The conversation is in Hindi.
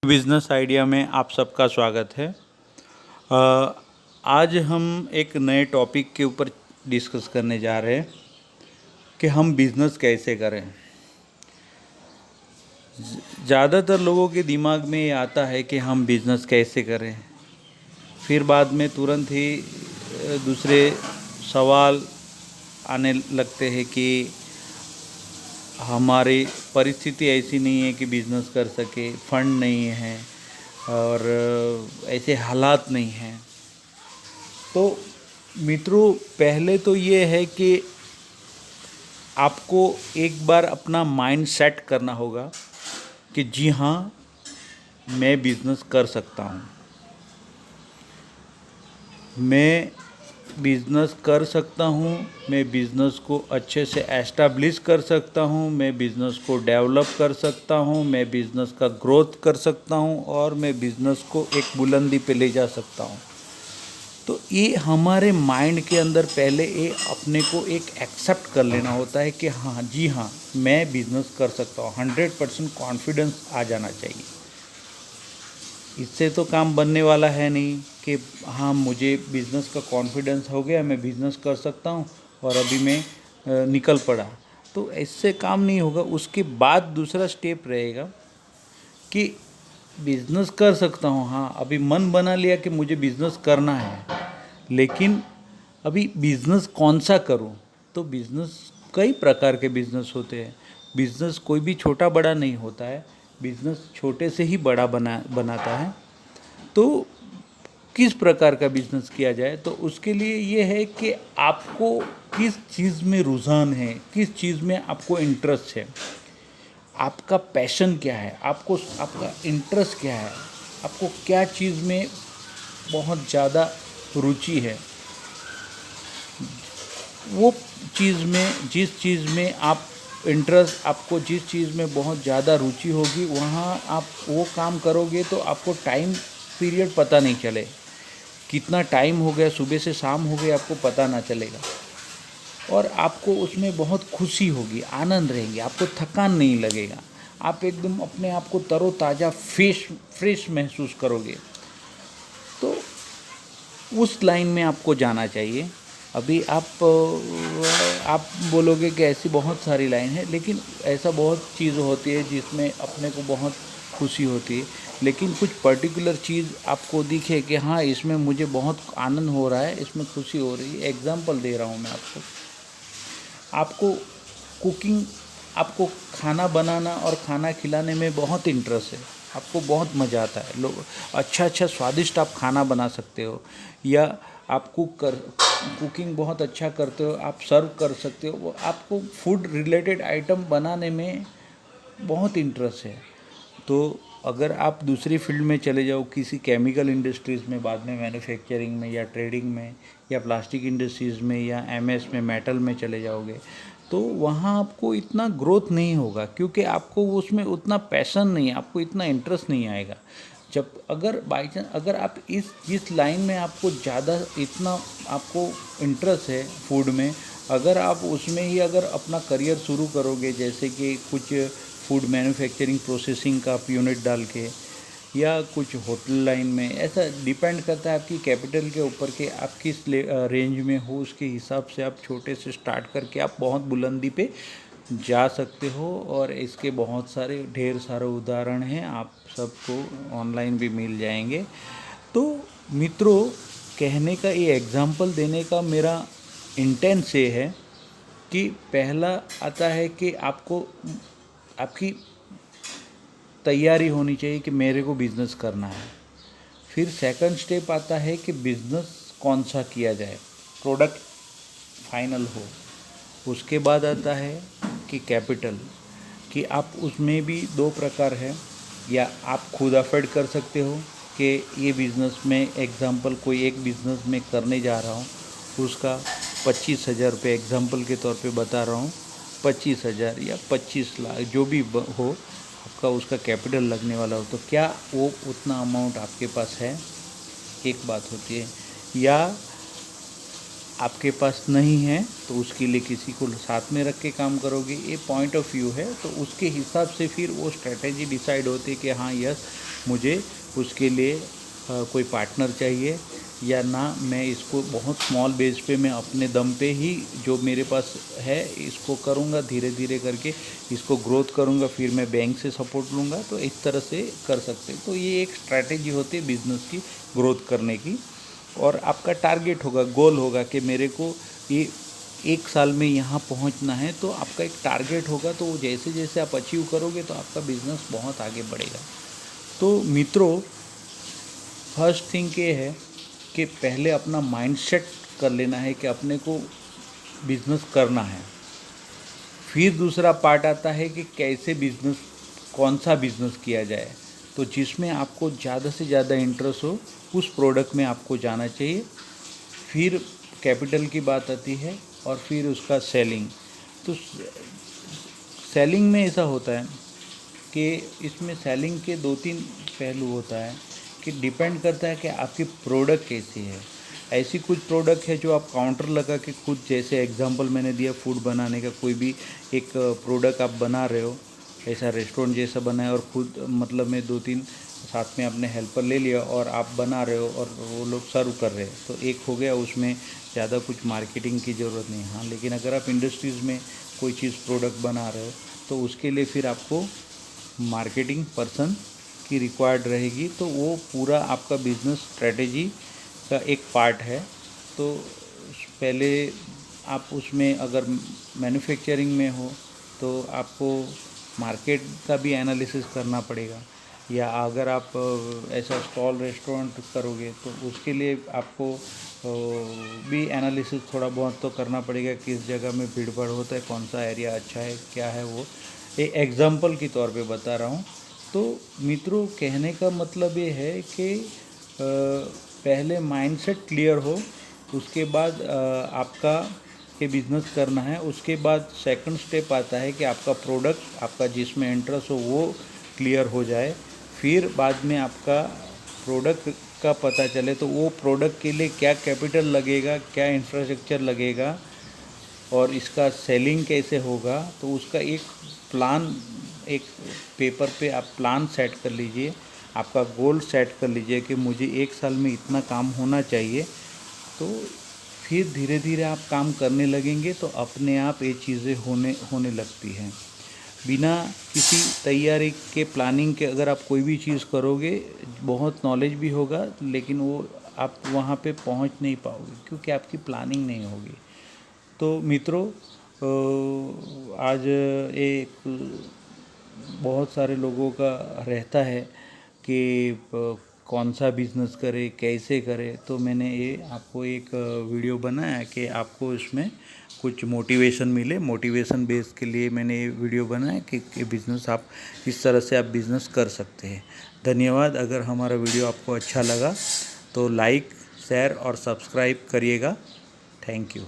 बिजनेस आइडिया में आप सबका स्वागत है। आज हम एक नए टॉपिक के ऊपर डिस्कस करने जा रहे हैं कि हम बिज़नेस कैसे करें। ज़्यादातर लोगों के दिमाग में ये आता है कि हम बिज़नेस कैसे करें, फिर बाद में तुरंत ही दूसरे सवाल आने लगते हैं कि हमारी परिस्थिति ऐसी नहीं है कि बिज़नेस कर सके, फंड नहीं है और ऐसे हालात नहीं हैं। तो मित्रों, पहले तो ये है कि आपको एक बार अपना माइंड सेट करना होगा कि जी हाँ, मैं बिज़नेस कर सकता हूँ। मैं बिज़नेस कर सकता हूँ, मैं बिज़नेस को अच्छे से एस्टैब्लिश कर सकता हूँ, मैं बिज़नेस को डेवलप कर सकता हूँ, मैं बिज़नेस का ग्रोथ कर सकता हूँ और मैं बिज़नेस को एक बुलंदी पे ले जा सकता हूँ। तो ये हमारे माइंड के अंदर पहले ये अपने को एक एक्सेप्ट कर लेना होता है कि हाँ जी हाँ, मैं बिज़नेस कर सकता हूँ। 100% कॉन्फिडेंस आ जाना चाहिए। इससे तो काम बनने वाला है नहीं कि हाँ, मुझे बिज़नेस का कॉन्फिडेंस हो गया, मैं बिज़नेस कर सकता हूँ और अभी मैं निकल पड़ा, तो इससे काम नहीं होगा। उसके बाद दूसरा स्टेप रहेगा कि बिज़नेस कर सकता हूँ, हाँ अभी मन बना लिया कि मुझे बिज़नेस करना है, लेकिन अभी बिज़नेस कौन सा करूँ। तो बिज़नेस कई प्रकार के बिज़नेस होते हैं। बिज़नेस कोई भी छोटा बड़ा नहीं होता है, बिज़नेस छोटे से ही बड़ा बनाता है। तो किस प्रकार का बिज़नेस किया जाए, तो उसके लिए ये है कि आपको किस चीज़ में रुझान है, किस चीज़ में आपको इंटरेस्ट है, आपका पैशन क्या है, आपका इंटरेस्ट क्या है, आपको क्या चीज़ में बहुत ज़्यादा रुचि है। वो चीज़ में, जिस चीज़ में आप इंटरेस्ट, आपको जिस चीज़ में बहुत ज़्यादा रुचि होगी, वहाँ आप वो काम करोगे तो आपको टाइम पीरियड पता नहीं चले, कितना टाइम हो गया, सुबह से शाम हो गई, आपको पता ना चलेगा और आपको उसमें बहुत खुशी होगी, आनंद रहेंगे, आपको थकान नहीं लगेगा, आप एकदम अपने आप को तरोताज़ा फ्रेश महसूस करोगे। तो उस लाइन में आपको जाना चाहिए। अभी आप बोलोगे कि ऐसी बहुत सारी लाइन है, लेकिन ऐसा बहुत चीज़ होती है जिसमें अपने को बहुत खुशी होती है, लेकिन कुछ पर्टिकुलर चीज़ आपको दिखे कि हाँ इसमें मुझे बहुत आनंद हो रहा है, इसमें खुशी हो रही है। एग्जांपल दे रहा हूँ मैं आपको कुकिंग, आपको खाना बनाना और खाना खिलाने में बहुत इंटरेस्ट है, आपको बहुत मज़ा आता है, लोग अच्छा स्वादिष्ट आप खाना बना सकते हो, या आप कुकिंग बहुत अच्छा करते हो, आप सर्व कर सकते हो, वो आपको फूड रिलेटेड आइटम बनाने में बहुत इंटरेस्ट है। तो अगर आप दूसरी फील्ड में चले जाओ, किसी केमिकल इंडस्ट्रीज़ में, बाद में मैन्युफैक्चरिंग में या ट्रेडिंग में या प्लास्टिक इंडस्ट्रीज़ में या एमएस में, मेटल में चले जाओगे, तो वहाँ आपको इतना ग्रोथ नहीं होगा, क्योंकि आपको उसमें उतना पैशन नहीं है, आपको इतना इंटरेस्ट नहीं आएगा। जब अगर बाई चांस अगर आप जिस लाइन में आपको ज़्यादा इतना आपको इंटरेस्ट है फूड में, अगर आप उसमें ही अगर अपना करियर शुरू करोगे, जैसे कि कुछ फूड मैन्युफैक्चरिंग प्रोसेसिंग का आप यूनिट डाल के, या कुछ होटल लाइन में, ऐसा डिपेंड करता है आपकी कैपिटल के ऊपर कि आप किस रेंज में हो, उसके हिसाब से आप छोटे से स्टार्ट करके आप बहुत बुलंदी पे जा सकते हो। और इसके बहुत सारे ढेर सारे उदाहरण हैं, आप सबको ऑनलाइन भी मिल जाएंगे। तो मित्रों, कहने का, ये एग्जांपल देने का मेरा इंटेंस ये है कि पहला आता है कि आपको आपकी तैयारी होनी चाहिए कि मेरे को बिज़नेस करना है। फिर सेकंड स्टेप आता है कि बिज़नेस कौन सा किया जाए, प्रोडक्ट फाइनल हो। उसके बाद आता है कि कैपिटल, कि आप उसमें भी दो प्रकार है, या आप खुद अफोर्ड कर सकते हो कि ये बिज़नेस में, एग्जांपल कोई एक बिज़नेस में करने जा रहा हूँ, उसका 25,000 रुपये एग्जांपल के तौर पे बता रहा हूँ, 25,000 या 25 लाख जो भी हो आपका, उसका कैपिटल लगने वाला हो, तो क्या वो उतना अमाउंट आपके पास है, एक बात होती है। या आपके पास नहीं है तो उसके लिए किसी को साथ में रख के काम करोगे, ये पॉइंट ऑफ व्यू है। तो उसके हिसाब से फिर वो स्ट्रेटेजी डिसाइड होती है कि हाँ यस मुझे उसके लिए कोई पार्टनर चाहिए या ना, मैं इसको बहुत स्मॉल बेस पे मैं अपने दम पे ही जो मेरे पास है इसको करूँगा, धीरे धीरे करके इसको ग्रोथ करूँगा, फिर मैं बैंक से सपोर्ट लूँगा। तो इस तरह से कर सकते हैं। तो ये एक स्ट्रैटेजी होती है बिज़नेस की ग्रोथ करने की। और आपका टारगेट होगा, गोल होगा कि मेरे को ये 1 साल में यहाँ पहुँचना है। तो आपका एक टारगेट होगा, तो जैसे जैसे आप अचीव करोगे तो आपका बिज़नेस बहुत आगे बढ़ेगा। तो मित्रों, फर्स्ट थिंग ये है कि पहले अपना माइंडसेट कर लेना है कि अपने को बिज़नेस करना है। फिर दूसरा पार्ट आता है कि कैसे बिज़नेस, कौन सा बिज़नेस किया जाए। तो जिसमें आपको ज़्यादा से ज़्यादा इंटरेस्ट हो उस प्रोडक्ट में आपको जाना चाहिए। फिर कैपिटल की बात आती है और फिर उसका सेलिंग। तो सेलिंग में ऐसा होता है कि इसमें सेलिंग के 2-3 पहलू होता है कि डिपेंड करता है कि आपकी प्रोडक्ट कैसी है। ऐसी कुछ प्रोडक्ट है जो आप काउंटर लगा के खुद, जैसे एग्जांपल मैंने दिया फूड बनाने का, कोई भी एक प्रोडक्ट आप बना रहे हो, ऐसा रेस्टोरेंट जैसा बनाए और खुद मतलब में 2-3 साथ में अपने हेल्पर ले लिया और आप बना रहे हो और वो लोग सर्व कर रहे हैं। तो एक हो गया, उसमें ज़्यादा कुछ मार्केटिंग की ज़रूरत नहीं। हाँ, लेकिन अगर आप इंडस्ट्रीज़ में कोई चीज़ प्रोडक्ट बना रहे हो तो उसके लिए फिर आपको मार्केटिंग पर्सन की रिक्वायर्ड रहेगी। तो वो पूरा आपका बिजनेस स्ट्रेटेजी का एक पार्ट है। तो पहले आप उसमें अगर मैन्युफैक्चरिंग में हो तो आपको मार्केट का भी एनालिसिस करना पड़ेगा, या अगर आप ऐसा स्टॉल रेस्टोरेंट करोगे तो उसके लिए आपको भी एनालिसिस थोड़ा बहुत तो करना पड़ेगा, किस जगह में भीड़ भाड़ होता है, कौन सा एरिया अच्छा है, क्या है। वो एक एग्जांपल के तौर पे बता रहा हूँ। तो मित्रों, कहने का मतलब ये है कि पहले माइंडसेट क्लियर हो, उसके बाद आपका के बिज़नेस करना है। उसके बाद सेकंड स्टेप आता है कि आपका प्रोडक्ट, आपका जिसमें इंटरेस्ट हो वो क्लियर हो जाए। फिर बाद में आपका प्रोडक्ट का पता चले तो वो प्रोडक्ट के लिए क्या कैपिटल लगेगा, क्या इंफ्रास्ट्रक्चर लगेगा और इसका सेलिंग कैसे होगा। तो उसका एक प्लान, एक पेपर पे आप प्लान सेट कर लीजिए, आपका गोल सेट कर लीजिए कि मुझे 1 साल में इतना काम होना चाहिए। तो फिर धीरे धीरे आप काम करने लगेंगे तो अपने आप ये चीज़ें होने लगती हैं। बिना किसी तैयारी के, प्लानिंग के अगर आप कोई भी चीज़ करोगे, बहुत नॉलेज भी होगा लेकिन वो आप वहाँ पे पहुँच नहीं पाओगे क्योंकि आपकी प्लानिंग नहीं होगी। तो मित्रों, आज एक बहुत सारे लोगों का रहता है कि कौन सा बिज़नेस करे, कैसे करे। तो मैंने ये आपको एक वीडियो बनाया कि आपको इसमें कुछ मोटिवेशन मिले। मोटिवेशन बेस के लिए मैंने ये वीडियो बनाया कि बिज़नेस आप इस तरह से आप बिज़नेस कर सकते हैं। धन्यवाद। अगर हमारा वीडियो आपको अच्छा लगा तो लाइक, शेयर और सब्सक्राइब करिएगा। Thank you.